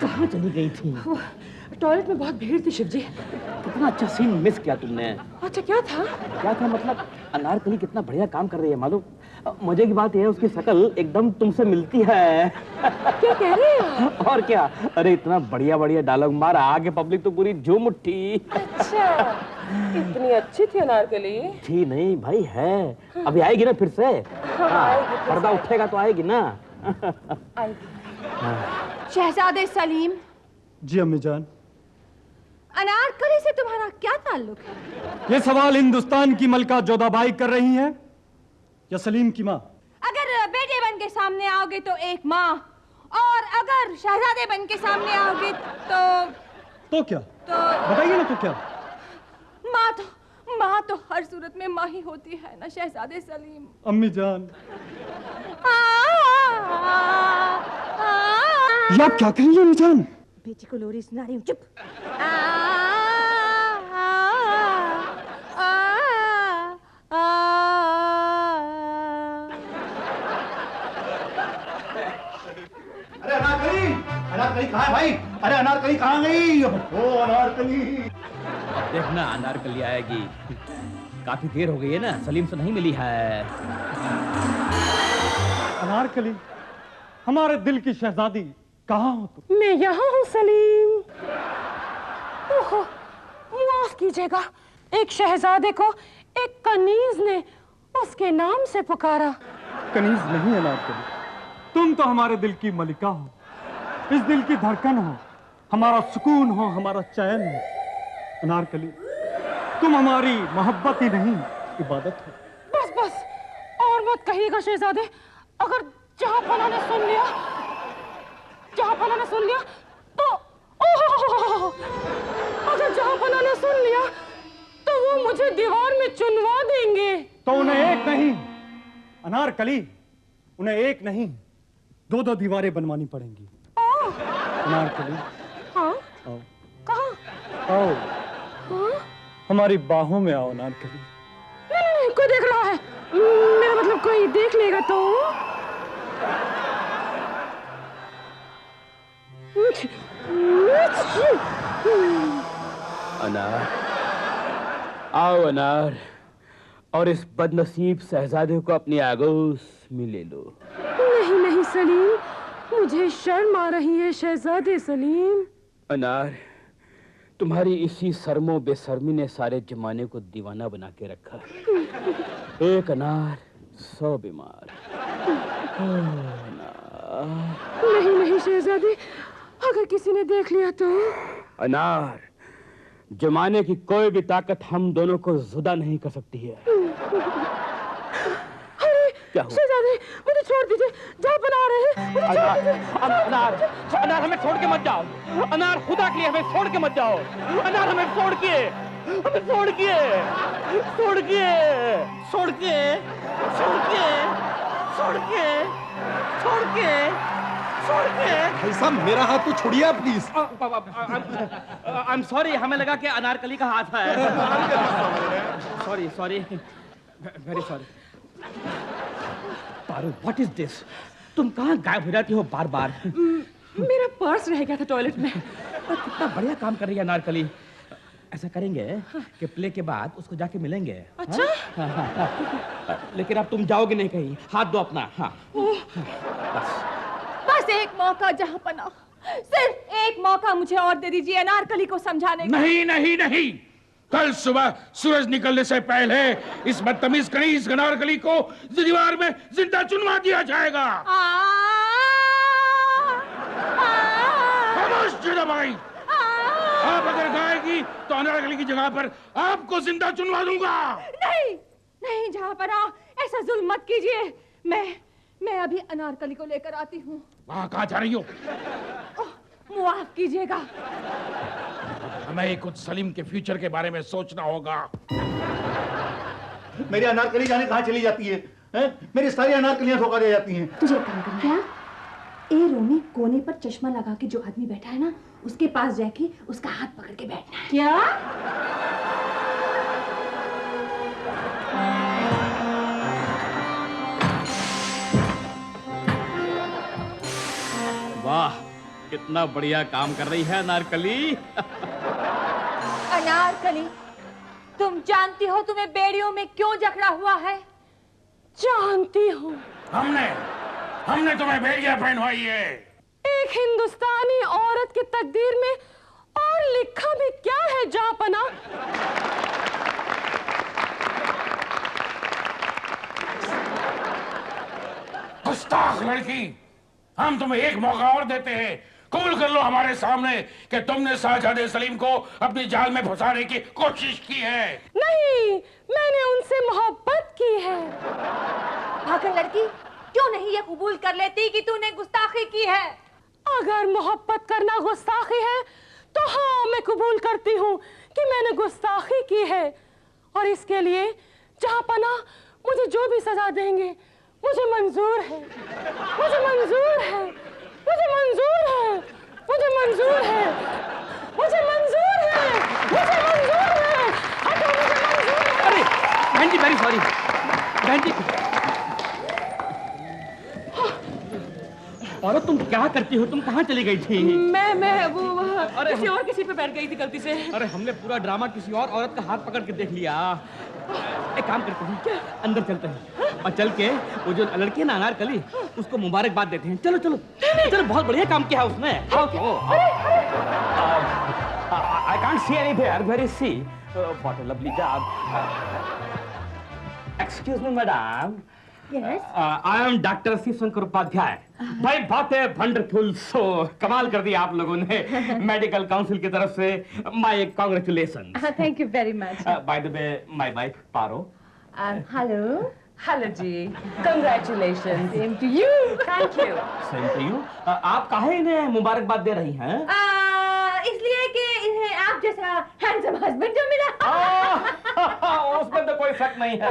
कहाँ चली गई थी? टॉयलेट में बहुत भीड़ थी शिवजी। कितना अच्छा सीन मिस किया तुमने। अच्छा क्या था? क्या था मतलब, अनारकली कितना बढ़िया काम कर रही है मालूम। मजे की बात यह है उसकी शक्ल एकदम तुमसे मिलती है। क्या कह रहे हैं? और क्या, अरे इतना बढ़िया बढ़िया डायलॉग मारा आगे पब्लिक तो पूरी झूम उठी। अच्छा, इतनी अच्छी थी अनारकली? थी नहीं भाई, है। अभी आएगी ना फिर से। आएगी, पर्दा उठेगा तो आएगी ना। आएगी। शहजादे सलीम। जी अम्मी जान। अनारकली से तुम्हारा क्या ताल्लुक है? ये सवाल हिंदुस्तान की मलका जोधाबाई कर रही हैं या सलीम की माँ? अगर बेटे बन के सामने आओगे तो एक माँ, और अगर शहजादे बन के सामने आओगे तो क्या? तो बताइए ना, तो क्या? माँ तो हर सूरत में माँ ही होती है ना शहजादे सलीम। अम्मी जान, ये आप क्या करेंगे अम्मी जान? बेटी को लोरी सुना रही हूँ, चुप। अरे अनारकली, अनारकली कहाँ है भाई? अरे अनारकली कहाँ गई? ओ अनारकली। देखना अनारकली आएगी। काफी देर हो गई है ना, सलीम से नहीं मिली है। अनारकली, हमारे दिल की शहजादी, कहाँ हो तुम? मैं यहाँ हूँ सलीम। ओहो, माफ कीजिएगा, एक शहजादे को एक कनीज ने उसके नाम से पुकारा। कनीज नहीं अनारकली, तुम तो हमारे दिल की मलिका हो, इस दिल की धड़कन हो, हमारा सुकून हो, हमारा चैन हो। अनारकली, तुम हमारी मोहब्बत ही नहीं, इबादत हो। बस बस, और मत कहिएगा शहजादे। अगर जहांपना ने सुन लिया तो अगर जहांपना ने सुन लिया तो वो मुझे दीवार में चुनवा देंगे। तो उन्हें एक नहीं अनारकली, उन्हें एक नहीं, दो दो दीवारें बनवानी पड़ेंगी। अनारकली, हाँ? आओ। कहाँ? आओ, हाँ? हमारी बाहों में आओ अनारकली। नहीं, कोई देख रहा है। मेरा मतलब कोई देख लेगा तो। अनार, आओ अनार, और इस बदनसीब शहजादे को अपनी आगोश में ले लो। नहीं नहीं सलीम, मुझे शर्म आ रही है शहजादे सलीम। अनार, तुम्हारी इसी शर्मो बेशर्मी ने सारे जमाने को दीवाना बना के रखा। एक अनार 100 बीमार। नहीं नहीं शहजादी, अगर किसी ने देख लिया तो। अनार, जमाने की कोई भी ताकत हम दोनों को जुदा नहीं कर सकती है। क्या हुआ? शहजादी, मुझे छोड़ दीजिए, जहाँ बना रहे हैं। अनार, अनार हमें छोड़ के मत जाओ। अनार, खुदा के लिए हमें छोड़ के मत जाओ। अनार, हमें छोड़ के भाई साहब, मेरा हाथ तो छोड़िए प्लीज। आई एम सॉरी, हमें लगा कि अनारकली का हाथ है। Sorry, very sorry. Paru, what is this? तुम कहाँ गायब हो जाती हो बार बार? मेरा पर्स रह गया था टॉयलेट में। कितना बढ़िया काम कर रही है अनारकली। ऐसा करेंगे कि प्ले के बाद उसको जाके मिलेंगे। अच्छा? हाँ। लेकिन अब तुम जाओगे नहीं कहीं, हाथ दो अपना। हाँ। बस एक मौका जहांपना, सिर्फ एक मौका मुझे और दे दीजिए अनारकली को समझाने का। नहीं, कल सुबह सूरज निकलने से पहले इस बदतमीज कनीज अनारकली को दीवार में जिंदा चुनवा दिया जाएगा। खामोश जोधाबाई, आप अगर गाएगी तो अनारकली की जगह पर आपको जिंदा चुनवा दूंगा। नहीं जहांपना, ऐसा जुल्म मत कीजिए। मैं अभी अनारकली को लेकर आती हूँ। वहाँ कहाँ जा रही हो? मुआफ कीजिएगा, हमें कुछ सलीम के फ्यूचर के बारे में सोचना होगा। मेरी अनारकली जाने कहाँ चली जाती है, हैं? मेरी सारी अनारकलियां धोखा दे जाती हैं। तुझे काम करना क्या? ए रोमी, कोने पर चश्मा लगा के जो आदमी बैठा है ना, उसके पास जाके उसका हाथ पकड़ के बैठना है। क्या? वाह, कितना बढ़िया काम कर रही है अनारकली। अनारकली, तुम जानती हो तुम्हें बेड़ियों में क्यों जकड़ा हुआ है? जानती हूँ। हमने तुम्हें बेड़ियां पहनवाई है। एक हिंदुस्तानी औरत की तकदीर में और लिखा भी क्या है जापना? गुस्ताख लड़की, हम तुम्हें एक मौका और देते हैं। कबूल कर लो हमारे सामने कि तुमने साहजादे सलीम को अपनी जाल में फंसाने की कोशिश की है। नहीं, मैंने उनसे मोहब्बत की है। भागन लड़की, क्यों नहीं ये कबूल कर लेती कि तूने गुस्ताखी की है? अगर मोहब्बत करना गुस्ताखी है तो हाँ, मैं कबूल करती हूँ कि मैंने गुस्ताखी की है, और इसके लिए जहाँपना मुझे जो भी सजा देंगे मुझे मंजूर है। मुझे मंजूर है। मुझे मंजूर है। मुझे मंजूर है। मुझे मंजूर है। मुझे मंजूर है। मुझे मंजूर है। अरे बहन जी, वेरी सॉरी बहन जी। औरत, तुम क्या करती हो? तुम कहाँ चली गई थी? मैं वो किसी पे बैठ गई थी गलती से। अरे हमने पूरा ड्रामा किसी और औरत का हाथ पकड़ के देख लिया। एक काम करते हैं, क्या अंदर चलते हैं और चल के वो जो लड़की है ना अनारकली, उसको मुबारकबाद देते हैं। चलो चलो चलो, बहुत बढ़िया काम किया उसने। आओ तो। I can't see any there. Where is she? What a lovely job. Excuse me, madam. Yes. I am Dr. Shiv Shankar Upadhyay. भाई बात है वंडरफुल। सो कमाल कर दिया आप लोगों ने मेडिकल काउंसिल की तरफ से। My congratulation. Thank you very much. By the way, my wife Paro. Hello. Hello जी, congratulation. Same to you. Thank you. Same to you. आप काहे इन्हें मुबारकबाद दे रही हैं? इसलिए कि इन्हें आप जैसा हैंडसम हस्बैंड जो मिला। उसमें तो कोई शक नहीं है।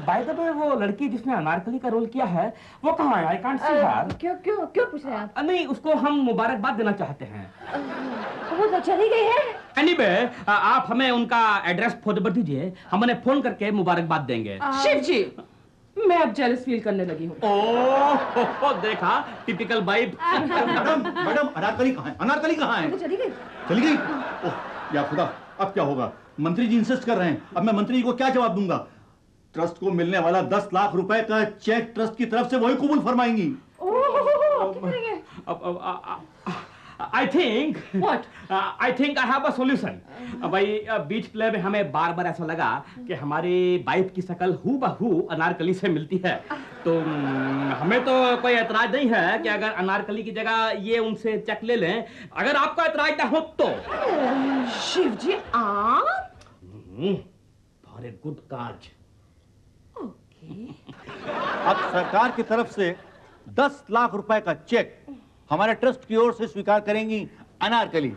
बाय द वे, वो लड़की जिसने अनारकली का रोल किया है वो कहाँ है? आई कांट सी हर। क्यों पूछ रहे हैं आप? नहीं, उसको हम मुबारकबाद देना चाहते हैं। वो तो चली गई है। एनीवे, आप हमें उनका एड्रेस फॉरवर्ड दीजिए, हम उन्हें फोन करके मुबारकबाद देंगे। शिव जी, मैं अब जेलस फील करने लगी हूँ। ओह, देखा, टिपिकल वाइफ। मैडम अनारकली कहाँ है? अनारकली कहाँ है? वो चली गई। चली गई? ओह या खुदा, अब क्या होगा? मंत्री जी इंसिस्ट कर रहे हैं। अब मैं मंत्री जी को क्या जवाब दूंगा? ट्रस्ट को मिलने वाला 10 लाख रुपए का चेक ट्रस्ट की तरफ से वही कबूल फरमाएंगी। I think I have a solution. भाई बीच प्ले में हमें बार बार ऐसा लगा कि हमारी वाइफ की शक्ल हूबहू अनारकली से मिलती है, तो हमें तो कोई एतराज नहीं है कि अगर अनारकली की जगह ये उनसे चेक ले लें, अगर आपको एतराज ना हो तो। शिव जी, आप फॉर ए गुड काज। अब सरकार की तरफ से 10 लाख रुपए का चेक हमारे ट्रस्ट की ओर से स्वीकार करेंगी अनारकली।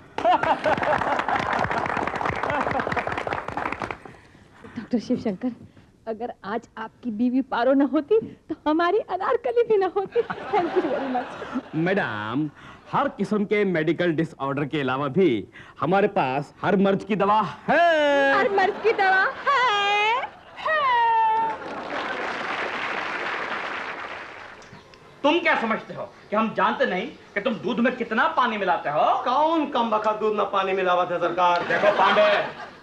डॉक्टर शिवशंकर, अगर आज आपकी बीवी पारो न होती तो हमारी अनारकली भी न होती। Thank you very much. Madam, हर किस्म के मेडिकल डिसऑर्डर के अलावा भी हमारे पास हर मर्ज की दवा है। हर मर्ज की दवा है। तुम क्या समझते हो कि हम जानते नहीं कि तुम दूध में कितना पानी मिलाते हो? कौन कम बखत दूध में पानी मिलावत है सरकार? देखो पांडे,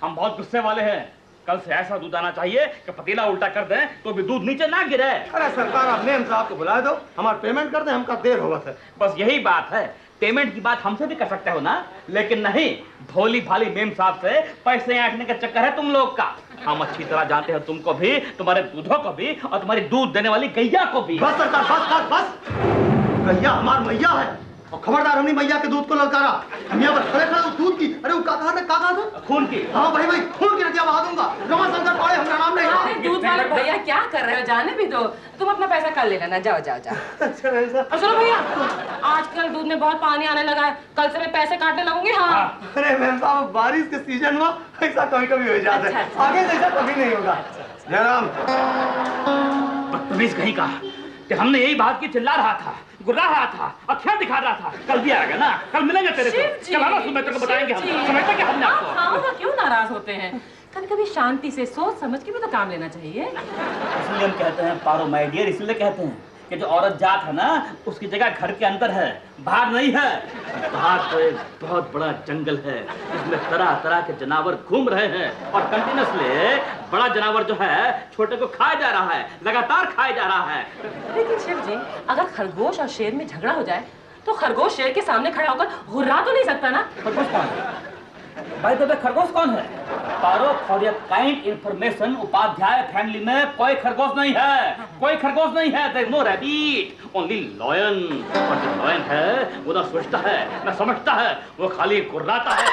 हम बहुत गुस्से वाले हैं। कल से ऐसा दूध आना चाहिए कि पतीला उल्टा कर दें तो भी दूध नीचे ना गिरे। अरे सरकार, आप मेम साहब को बुला दो, हमारा पेमेंट कर दे, हमका देर होगा सर। बस यही बात है। पेमेंट की बात हमसे भी कर सकते हो ना, लेकिन नहीं, भोली भाली मेम साहब से पैसे ऐंठने का चक्कर है तुम लोग का। हम अच्छी तरह जानते हैं तुमको भी, तुम्हारे दूधों को भी, और तुम्हारी दूध देने वाली गैया को भी। बस सरकार, बस। गैया हमार मैया है, और खबरदार हमने मैया के दूध को ललकारा। हम यहाँ पर खड़े उस दूध की, अरे वो कहा था खून की। हाँ भाई, खून की रतिया बहा दूंगा। रमाशंकर पाड़े हमारा नाम नहीं। दूध वाले भैया क्या कर रहे हो? जाने भी दो, तुम अपना पैसा कल ले लेना। जाओ। अच्छा ऐसा? चलो भैया, आजकल दूध में बहुत पानी आने लगा है, कल से मैं पैसे काटने लगूंगी। हाँ। अरे मैम साहब, बारिश के सीजन में ऐसा कभी हो जाता है। अच्छा। आगे ऐसा कभी नहीं होगा। जयराम, बदतमीज कहीं का कि हमने यही बात की चिल्ला रहा था, गुर्रा रहा था, अखियां दिखा रहा था। कल भी आएगा ना, कल मिलेंगे तेरे से। कल आना, सुबह तेरे को बताएंगे हम। समझते कि हमने आपको। हाँ, क्यों नाराज होते हैं? कभी शांति से सोच समझ के भी तो काम लेना चाहिए। इसलिए हम कहते हैं पारो माय डियर, इसलिए कहते हैं कि जो औरत जात है ना उसकी जगह घर के अंदर है, बाहर नहीं है। बाहर तो एक बहुत बड़ा जंगल है, इसमें तरह तरह के जानवर घूम रहे हैं और कंटिन्यूसली बड़ा जानवर जो है छोटे को खाया जा रहा है, लगातार खाया जा रहा है। लेकिन शिव जी, अगर खरगोश और शेर में झगड़ा हो जाए तो खरगोश शेर के सामने खड़ा होकर हुर्रा तो नहीं सकता ना? खरगोश कौन है? भाई तो खरगोश कौन है? Paro for your kind information, Upadhyay family में कोई खरगोश नहीं है, कोई खरगोश नहीं है। There no rabbit, only lion. और जो लॉयन है वो ना सोचता है ना समझता है, वो खाली गुर्राता है।